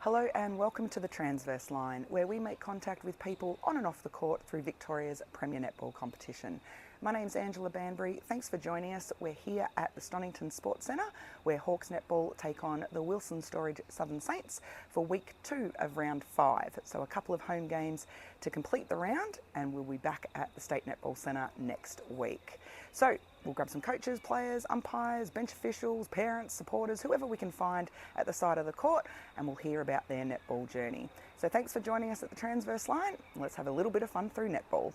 Hello and welcome to the Transverse Line, where we make contact with people on and off the court through Victoria's premier netball competition. My name's Angela Banbury. Thanks for joining us. We're here at the Stonnington Sports Centre, where Hawks Netball take on the Wilson Storage Southern Saints for week 2 of round 5. So a couple of home games to complete the round, and we'll be back at the State Netball Centre next week. So we'll grab some coaches, players, umpires, bench officials, parents, supporters, whoever we can find at the side of the court, and we'll hear about their netball journey. So thanks for joining us at the Transverse Line. Let's have a little bit of fun through netball.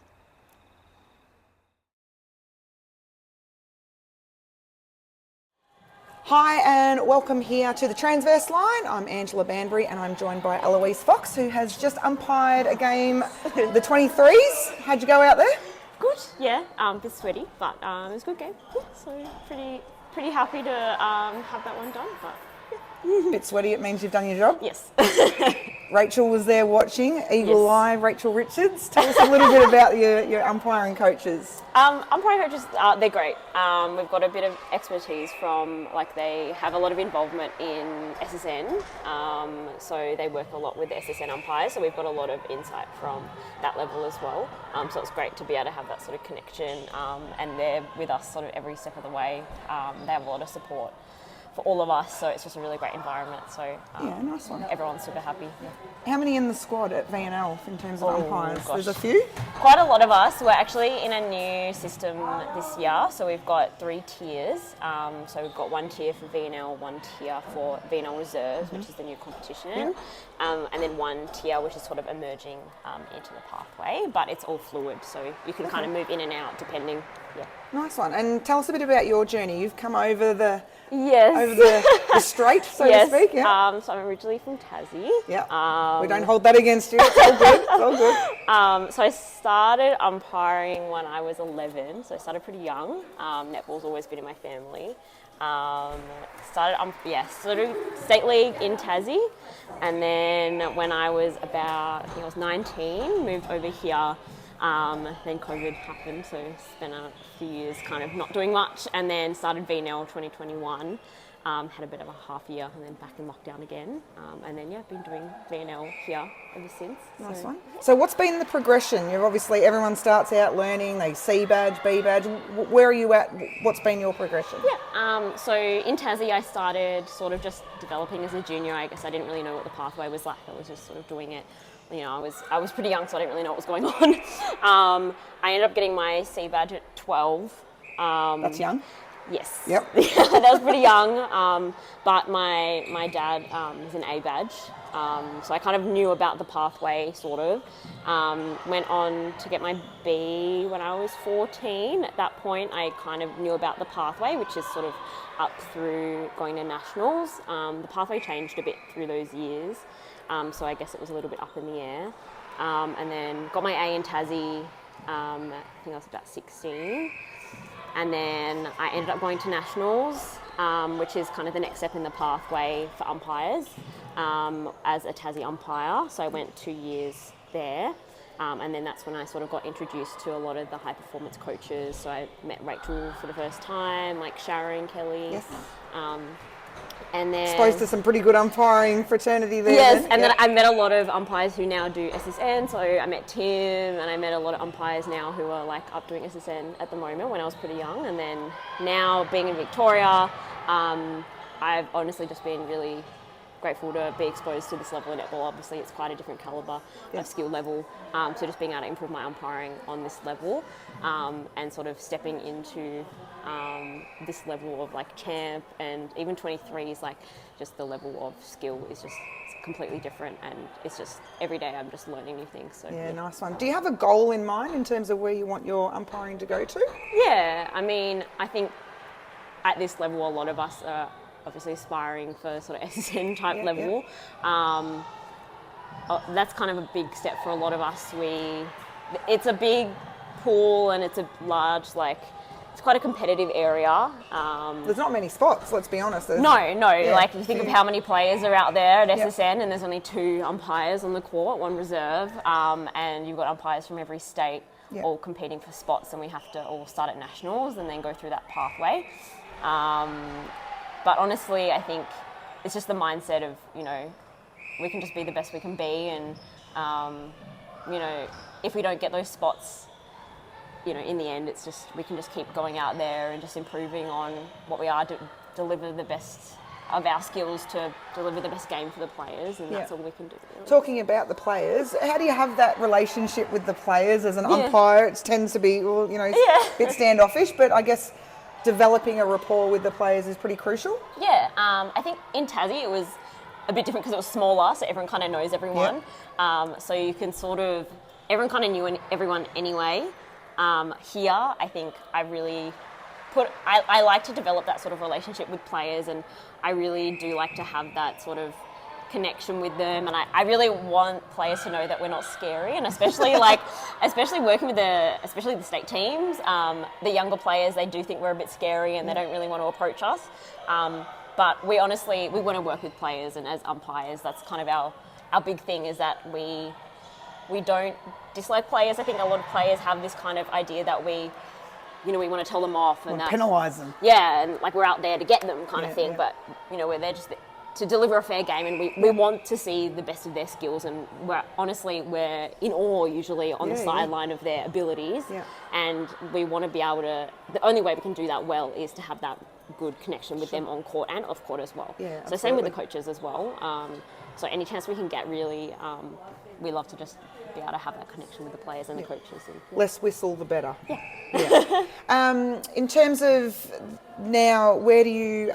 Hi and welcome here to the Transverse Line. I'm Angela Banbury and I'm joined by Eloise Fox, who has just umpired a game, the 23s. How'd you go out there? Good, yeah. A bit sweaty, but it was a good game. So pretty happy to have that one done. But A bit sweaty, it means you've done your job? yes. Rachel was there watching, Eagle Eye, Rachel Richards. Tell us a little bit about your umpiring coaches. Umpiring coaches, they're great. We've got a bit of expertise from, they have a lot of involvement in SSN, so they work a lot with the SSN umpires, so we've got a lot of insight from that level as well. So it's great to be able to have that sort of connection, and they're with us sort of every step of the way. They have a lot of support for all of us, so it's just a really great environment. So Yeah, nice one. Everyone's super happy. How many in the squad at V&L in terms of umpires? Gosh. There's a few? Quite a lot of us. We're actually in a new system this year, so we've got 3 tiers. So we've got 1 tier for V&L, 1 tier for V&L Reserves, which is the new competition, and then 1 tier which is sort of emerging into the pathway, but it's all fluid, so you can kind of move in and out depending. Yeah. Nice one. And tell us a bit about your journey. You've come over the strait, so to speak. Yeah. So I'm originally from Tassie. Yeah. We don't hold that against you. It's all good. It's all good. So I started umpiring when I was 11, so I started pretty young. Netball's always been in my family. Sort of state league in Tassie, and then when I was about, I think I was 19, moved over here. Then COVID happened, so spent a few years kind of not doing much, and then started VNL 2021. Had a bit of a half year and then back in lockdown again. And then, been doing VNL here ever since. Nice one. So what's been the progression? You've obviously, everyone starts out learning, they C badge, B badge. Where are you at? What's been your progression? Yeah, so in Tassie I started sort of just developing as a junior. I guess I didn't really know what the pathway was like. I was just sort of doing it. You know, I was pretty young, so I didn't really know what was going on. I ended up getting my C badge at 12. That's young. Yes. Yep. That was pretty young. But my dad is an A badge, so I kind of knew about the pathway, sort of. Went on to get my B when I was 14. At that point, I kind of knew about the pathway, which is sort of up through going to nationals. The pathway changed a bit through those years. So I guess it was a little bit up in the air. And then got my A in Tassie, I think I was about 16. And then I ended up going to nationals, which is kind of the next step in the pathway for umpires, as a Tassie umpire. So I went 2 years there. And then that's when I sort of got introduced to a lot of the high performance coaches. So I met Rachel for the first time, like Sharon, Kelly. Yes. And then Exposed to some pretty good umpiring fraternity there. Yes, and then I met a lot of umpires who now do SSN. So I met Tim, and I met a lot of umpires now who are up doing SSN at the moment when I was pretty young. And then now being in Victoria, I've honestly just been really grateful to be exposed to this level of netball. Obviously it's quite a different calibre of skill level, so just being able to improve my umpiring on this level, and sort of stepping into this level of champ and even 23s, just the level of skill is just completely different, and it's just every day I'm just learning new things. So yeah, nice one. Do you have a goal in mind in terms of where you want your umpiring to go to? Yeah, I mean, I think at this level a lot of us are obviously aspiring for sort of SSN type level. That's kind of a big step for a lot of us. It's a big pool and it's a large, it's quite a competitive area. There's not many spots, let's be honest. No. If you think of how many players are out there at SSN, and there's only 2 umpires on the court, 1 reserve, and you've got umpires from every state all competing for spots, and we have to all start at nationals and then go through that pathway. But honestly, I think it's just the mindset of, we can just be the best we can be, and you know, if we don't get those spots, you know, in the end, it's just we can just keep going out there and just improving on what we are to deliver the best of our skills to deliver the best game for the players, and that's all we can do. Really. Talking about the players, how do you have that relationship with the players as an umpire? It tends to be, well, you know, a bit standoffish, but I guess developing a rapport with the players is pretty crucial. Yeah, I think in Tassie it was a bit different because it was smaller, so everyone kind of knows everyone. So you can sort of, everyone kind of knew everyone anyway. Here, I think I really I like to develop that sort of relationship with players, and I really do like to have that sort of connection with them, and I really want players to know that we're not scary, and especially especially working with especially the state teams, the younger players, they do think we're a bit scary and they don't really want to approach us, but we want to work with players, and as umpires, that's kind of our big thing, is that we don't dislike players. I think a lot of players have this kind of idea that we want to tell them off and penalise them. Yeah, and like we're out there to get them kind of thing. But, you know, we're there just to deliver a fair game, and we want to see the best of their skills, and we're in awe usually on the sideline of their abilities. Yeah. And we want to be able to, the only way we can do that well is to have that good connection with them on court and off court as well. Yeah, absolutely. So same with the coaches as well. So any chance we can get, really, we love to just be able to have that connection with the players and the coaches. And, less whistle, the better. Yeah. In terms of now, where do you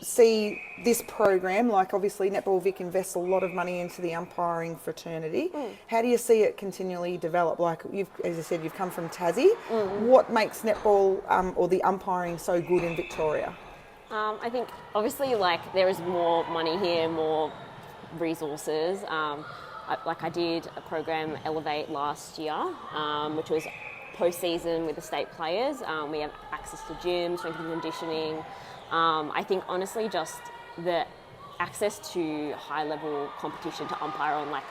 see this program? Like, obviously, Netball Vic invests a lot of money into the umpiring fraternity. How do you see it continually develop? Like, as I said, you've come from Tassie. What makes netball or the umpiring so good in Victoria? I think, obviously, like, there is more money here, more resources. I did a program, Elevate, last year, which was post-season with the state players. We have access to gym, strength and conditioning. I think, honestly, just the access to high-level competition to umpire on, like,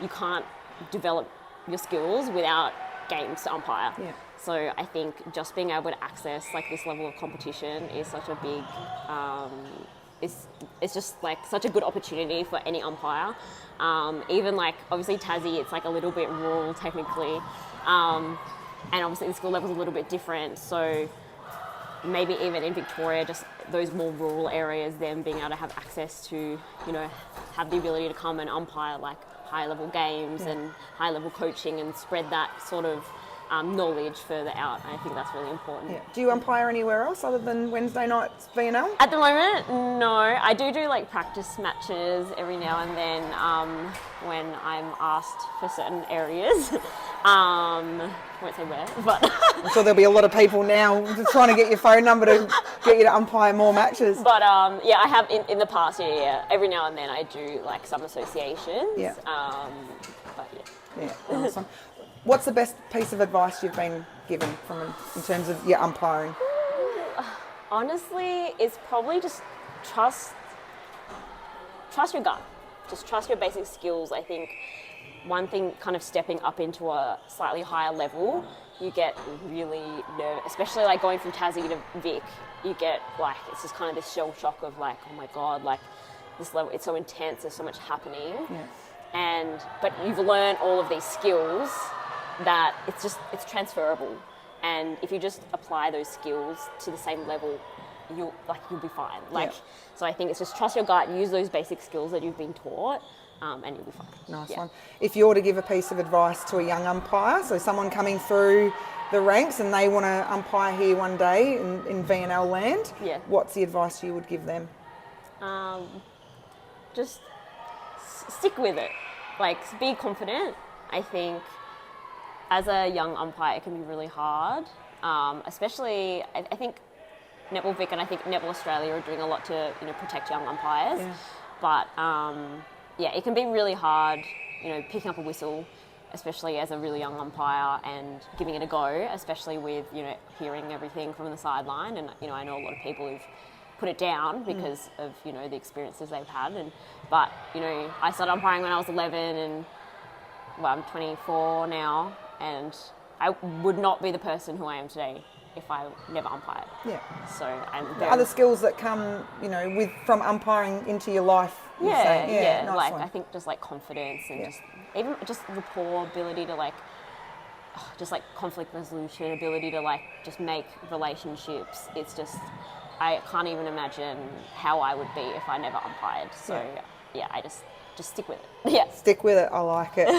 you can't develop your skills without games to umpire. Yeah. So I think just being able to access, like, this level of competition is such a big... It's just like such a good opportunity for any umpire. Even like obviously Tassie, it's like a little bit rural technically, and obviously the skill level's a little bit different. So maybe even in Victoria, just those more rural areas, them being able to have access to, you know, have the ability to come and umpire like high level games and high level coaching and spread that sort of knowledge further out. I think that's really important. Yeah. Do you umpire anywhere else other than Wednesday nights V&L? At the moment, no. I do like practice matches every now and then when I'm asked for certain areas. I won't say where, but... I'm sure there'll be a lot of people now just trying to get your phone number to get you to umpire more matches. But yeah, I have in the past, every now and then I do like some associations. Yeah. But yeah. Yeah, awesome. What's the best piece of advice you've been given in terms of your umpiring? Honestly, it's probably just trust your gut. Just trust your basic skills. I think one thing, kind of stepping up into a slightly higher level, you get really nervous, especially like going from Tassie to Vic. You get like, it's just kind of this shell shock of like, oh my God, like this level, it's so intense, there's so much happening. Yeah. But you've learned all of these skills that it's transferable, and if you just apply those skills to the same level, you'll be fine. So I think it's just trust your gut, use those basic skills that you've been taught, and you'll be fine. Nice one. If you were to give a piece of advice to a young umpire, so someone coming through the ranks and they want to umpire here one day in V&L land, what's the advice you would give them? Just stick with it. Like, be confident. I think as a young umpire, it can be really hard, especially, I think Netball Vic and I think Netball Australia are doing a lot to, you know, protect young umpires. Yeah. But, it can be really hard, you know, picking up a whistle, especially as a really young umpire, and giving it a go, especially with, you know, hearing everything from the sideline. And, you know, I know a lot of people who've put it down because of, you know, the experiences they've had. But, you know, I started umpiring when I was 11 and, well, I'm 24 now. And I would not be the person who I am today if I never umpired. Yeah. So I'm The very... other skills that come, from umpiring into your life. Yeah, nice like one. I think just like confidence and Yeah. just rapport, ability to like, just like conflict resolution, ability to like just make relationships. It's just, I can't even imagine how I would be if I never umpired. So yeah, I just stick with it. Yeah. Stick with it. I like it.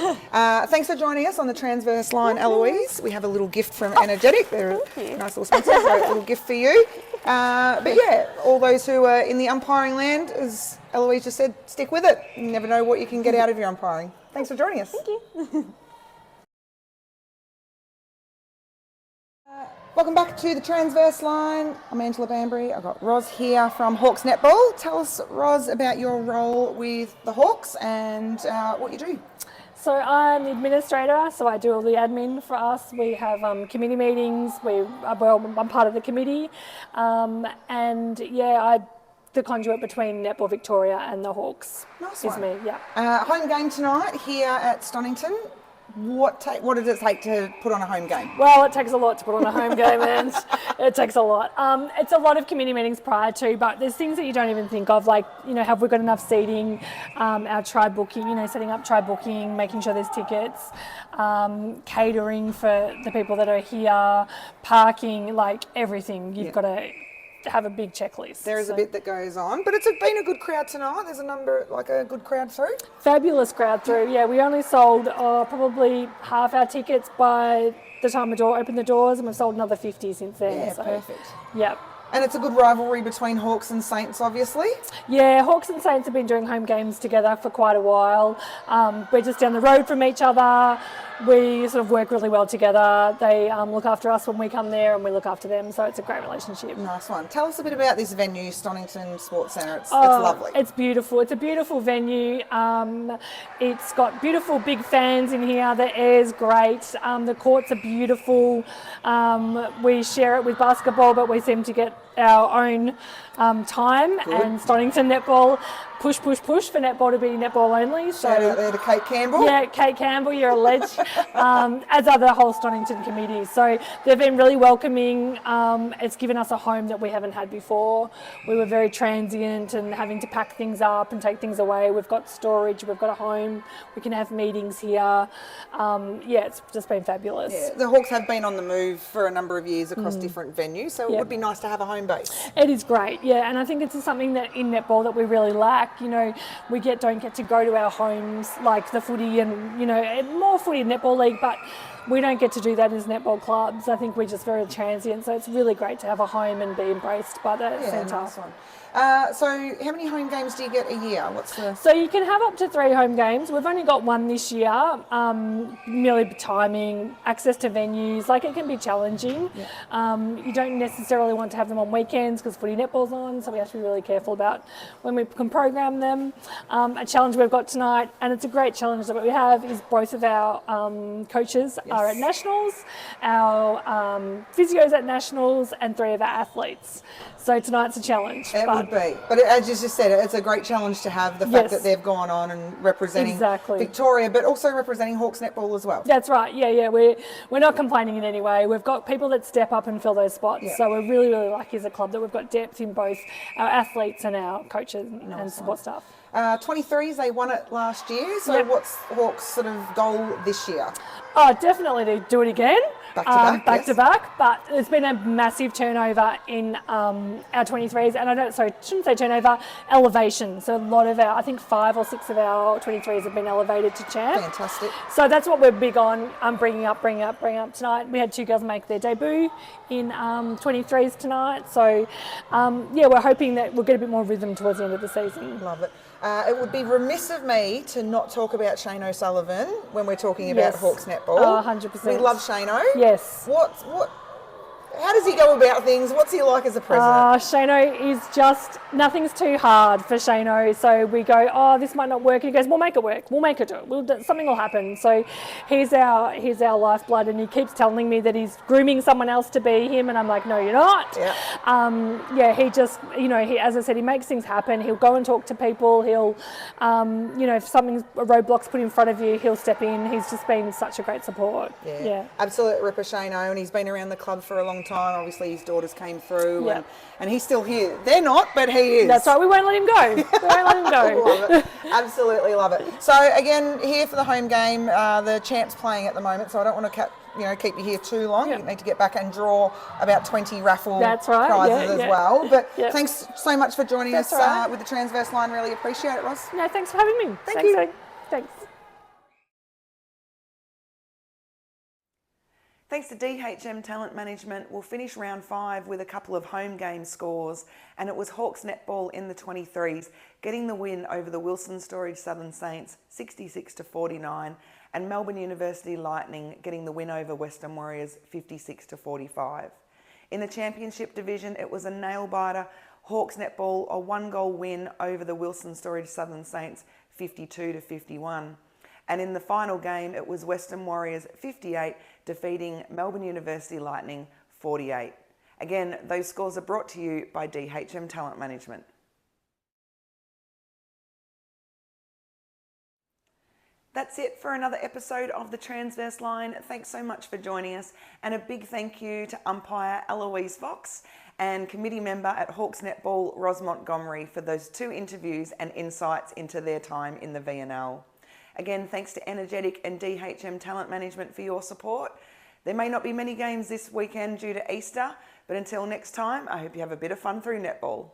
Thanks for joining us on the Transverse Line, Eloise. We have a little gift from Energetic. They're a nice little sponsor, so a little gift for you. But yeah, all those who are in the umpiring land, as Eloise just said, stick with it. You never know what you can get out of your umpiring. Thanks for joining us. Thank you. Welcome back to the Transverse Line. I'm Angela Banbury. I've got Roz here from Hawks Netball. Tell us, Roz, about your role with the Hawks and what you do. So I'm the administrator, so I do all the admin for us. We have committee meetings. I'm part of the committee, and the conduit between Netball Victoria and the Hawks Nice is one. me. Yeah. Home game tonight here at Stonington. What does it take to put on a home game? Well, it takes a lot to put on a home game, and it takes a lot. It's a lot of committee meetings prior to, but there's things that you don't even think of, like, have we got enough seating, our tribe booking, setting up tribe booking, making sure there's tickets, catering for the people that are here, parking, like everything. You've got to have a big checklist. There is a bit that goes on, but it's been a good crowd tonight. There's a good crowd through. Fabulous crowd through. Yeah, we only sold probably half our tickets by the time we opened the doors, and we've sold another 50 since then. Yeah, perfect. Yep. And it's a good rivalry between Hawks and Saints, obviously. Yeah, Hawks and Saints have been doing home games together for quite a while. We're just down the road from each other. We sort of work really well together. They look after us when we come there, and we look after them. So it's a great relationship. Nice one. Tell us a bit about this venue, Stonington Sports Centre. It's lovely. It's beautiful. It's a beautiful venue. It's got beautiful big fans in here. The air's great. The courts are beautiful. We share it with basketball, but we seem to get our own time. Good. And Stonington Netball, push for netball to be netball only. So shout out there to Kate Campbell. Yeah, Kate Campbell, you're a ledge, as are the whole Stonington committee. So they've been really welcoming. It's given us a home that we haven't had before. We were very transient and having to pack things up and take things away. We've got storage, we've got a home, we can have meetings here. It's just been fabulous. Yeah, the Hawks have been on the move for a number of years across different venues, so it would be nice to have a home base. It is great, yeah, and I think it's something that in netball that we really lack. We don't get to go to our homes like the footy and, more footy netball league, but we don't get to do that as netball clubs. I think we're just very transient, so it's really great to have a home and be embraced by the centre. Nice one. So how many home games do you get a year? So you can have up to 3 home games. We've only got 1 this year, merely timing, access to venues, like it can be challenging. Yeah. You don't necessarily want to have them on weekends because footy netball's on, so we have to be really careful about when we can program them. A challenge we've got tonight, and it's a great challenge that we have, is both of our coaches are at nationals, our physios at nationals, and 3 of our athletes. So tonight's a challenge. It would be. But as you just said, it's a great challenge to have the fact that they've gone on and representing Victoria, but also representing Hawks Netball as well. That's right. Yeah. We're not complaining in any way. We've got people that step up and fill those spots. Yeah. So we're really, really lucky as a club that we've got depth in both our athletes and our coaches and support staff. 23s, they won it last year. So what's Hawks' sort of goal this year? Oh, definitely to do it again. Back to back. But it's been a massive turnover in our 23s, and shouldn't say turnover, elevation. So a lot of I think 5 or 6 of our 23s have been elevated to champ. Fantastic. So that's what we're big on, bringing up tonight. We had 2 girls make their debut in 23s tonight. So we're hoping that we'll get a bit more rhythm towards the end of the season. Love it. It would be remiss of me to not talk about Shane O'Sullivan when we're talking about Hawks Netball. 100%. We love Shane-O. Yes. How does he go about things? What's he like as a president? Shane-O is just, nothing's too hard for Shane-O. So we go, this might not work. And he goes, we'll make it work. We'll make it do. Something will happen. So he's our lifeblood, and he keeps telling me that he's grooming someone else to be him. And I'm like, no, you're not. Yeah. He just, as I said, he makes things happen. He'll go and talk to people. He'll, if a roadblock's put in front of you, he'll step in. He's just been such a great support. Yeah. Absolute ripper, Shane-O, and he's been around the club for a long long time. Obviously, his daughters came through, Yep. and he's still here. They're not, but he is. That's right. We won't let him go. We won't let him go. Love it. Absolutely love it. So again, here for the home game. The champ's playing at the moment, so I don't want to keep you here too long. Yep. You need to get back and draw about 20 raffle That's right. prizes as well. But Yep. thanks so much for joining That's us all right. with the Transverse Line. Really appreciate it, Ross. No, thanks for having me. Thank you. Thanks. Thanks to DHM Talent Management, we'll finish round 5 with a couple of home game scores, and it was Hawks netball in the 23s getting the win over the Wilson Storage Southern Saints 66-49, and Melbourne University Lightning getting the win over Western Warriors 56-45. In the championship division, it was a nail-biter. Hawks netball, a 1-goal win over the Wilson Storage Southern Saints 52-51. And in the final game, it was Western Warriors 58 defeating Melbourne University Lightning 48. Again, those scores are brought to you by DHM Talent Management. That's it for another episode of the Transverse Line. Thanks so much for joining us, and a big thank you to umpire Eloise Fox and committee member at Hawks Netball Ros Montgomery for those 2 interviews and insights into their time in the VNL. Again, thanks to Energetic and DHM Talent Management for your support. There may not be many games this weekend due to Easter, but until next time, I hope you have a bit of fun through netball.